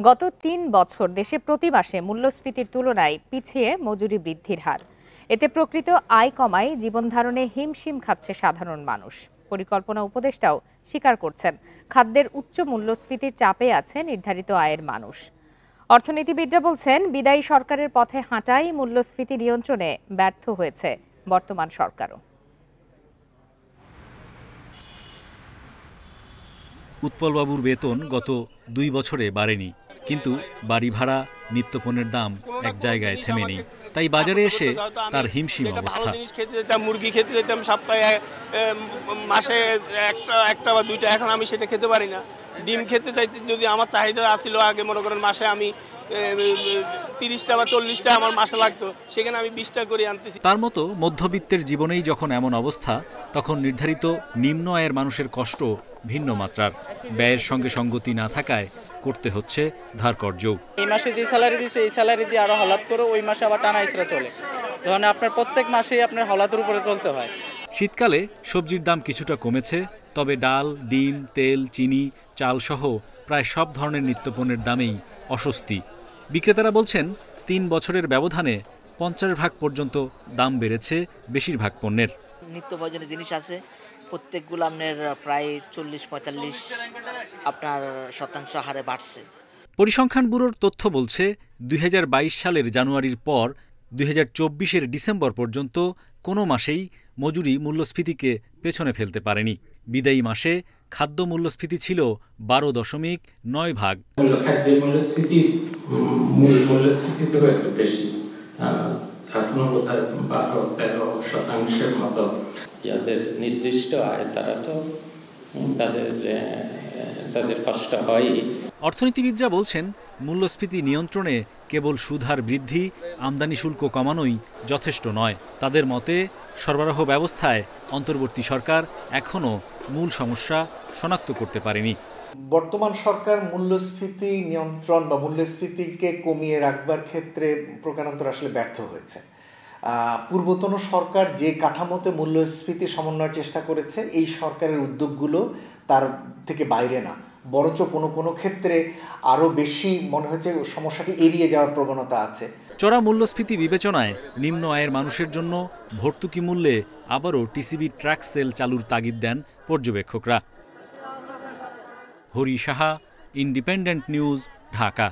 গত ৩ বছর দেশে প্রতি মাসে মূল্যস্ফীতির তুলনায় পিছিয়ে মজুরি বৃদ্ধির হার। এতে প্রকৃত আয় কমায় জীবনধারণে হিমশিম খাচ্ছে সাধারণ মানুষ। পরিকল্পনা উপদেষ্টাও স্বীকার করছেন, খাদ্যের উচ্চ মূল্যস্ফীতির চাপে আছে নির্ধারিত আয়ের মানুষ। অর্থনীতিবিদরা বলছেন, বিদায়ী সরকারের পথে হাঁটাই মূল্যস্ফীতি নিয়ন্ত্রণে ব্যর্থ হয়েছে বর্তমান সরকারও। উৎপলবাবুর বেতন গত ২ বছরে বাড়েনি, কিন্তু বাড়ি ভাড়া, নিত্যপণ্যের দাম এক জায়গায় থেমে নেই। তাই বাজারে এসে তার হিমশিম অবস্থা। মুরগি খেতে যেতাম সপ্তাহে, মাসে একটা বা দুইটা, এখন আমি সেটা খেতে পারি না। ডিম খেতে চাইতে যদি আমার চাহিদা আসছিল আগে, মনে করেন মাসে আমি ৩০টা বা ৪০টা আমার মাসে লাগতো, সেখানে আমি ২০টা করে আনতেছি। তার মতো মধ্যবিত্তের জীবনেই যখন এমন অবস্থা, তখন নির্ধারিত নিম্ন আয়ের মানুষের কষ্ট ভিন্ন মাত্রার। ব্যয়ের সঙ্গে সঙ্গতি না থাকায় করতে হচ্ছে ধারকর্য। এই মাসে যে স্যালারি দিচ্ছে, এই স্যালারি দিয়ে আরো হলাদ করে ওই মাসে আবার টানা ইসরা চলে। ধরেন আপনার প্রত্যেক মাসেই আপনার হলাদের উপরে চলতে হয়। শীতকালে সবজির দাম কিছুটা কমেছে, তবে ডাল, ডিম, তেল, চিনি, চাল সহ প্রায় সব ধরনের নিত্যপণ্যের দামেই অস্বস্তি। বিক্রেতারা বলছেন, ৩ বছরের ব্যবধানে ৫০% পর্যন্ত দাম বেড়েছে বেশিরভাগ পণ্যের। নিত্য প্রয়োজনীয় জিনিস আছে, প্রত্যেকগুলো আপনার প্রায় ৪০-৪৫ আপনার শতাংশ হারে বাড়ছে। পরিসংখ্যান ব্যুরোর তথ্য বলছে, ২০২২ সালের জানুয়ারির পর ২০২৪-এর ডিসেম্বর পর্যন্ত কোনো মাসেই মজুরি মূল্যস্ফীতিকে পেছনে ফেলতে পারেনি। বিদায়ী মাসে খাদ্য মূল্যস্ফীতি ছিল ১২.৯%। খাদ্যের মূল্যস্ফীতি তো একটু বেশি, এখনো বোধহয় ১২-১৩% মতো। যাদের নির্দিষ্ট আয় তারা তো তাদের কষ্ট হয়ই। অর্থনীতিবিদরা বলছেন, মূল্যস্ফীতি নিয়ন্ত্রণে কেবল সুদহার বৃদ্ধি, আমদানি শুল্ক কমানোই যথেষ্ট নয়। তাদের মতে, সরবরাহ ব্যবস্থায় অন্তর্বর্তী সরকার এখনও মূল সমস্যা শনাক্ত করতে পারেনি। বর্তমান সরকার মূল্যস্ফীতি নিয়ন্ত্রণ বা মূল্যস্ফীতিকে কমিয়ে রাখবার ক্ষেত্রে প্রকারান্তর আসলে ব্যর্থ হয়েছে। পূর্বতন সরকার যে কাঠামোতে মূল্যস্ফীতি সমন্বয়ের চেষ্টা করেছে, এই সরকারের উদ্যোগগুলো তার থেকে বাইরে না, বরঞ্চ কোনো ক্ষেত্রে আরও বেশি মনে হচ্ছে সমস্যাটি এড়িয়ে যাওয়ার প্রবণতা আছে। চড়া মূল্যস্ফীতি বিবেচনায় নিম্ন আয়ের মানুষের জন্য ভর্তুকি মূল্যে আবারও টিসিবি ট্রাক সেল চালুর তাগিদ দেন পর্যবেক্ষকরা। Hari Saha, independent news, Dhaka.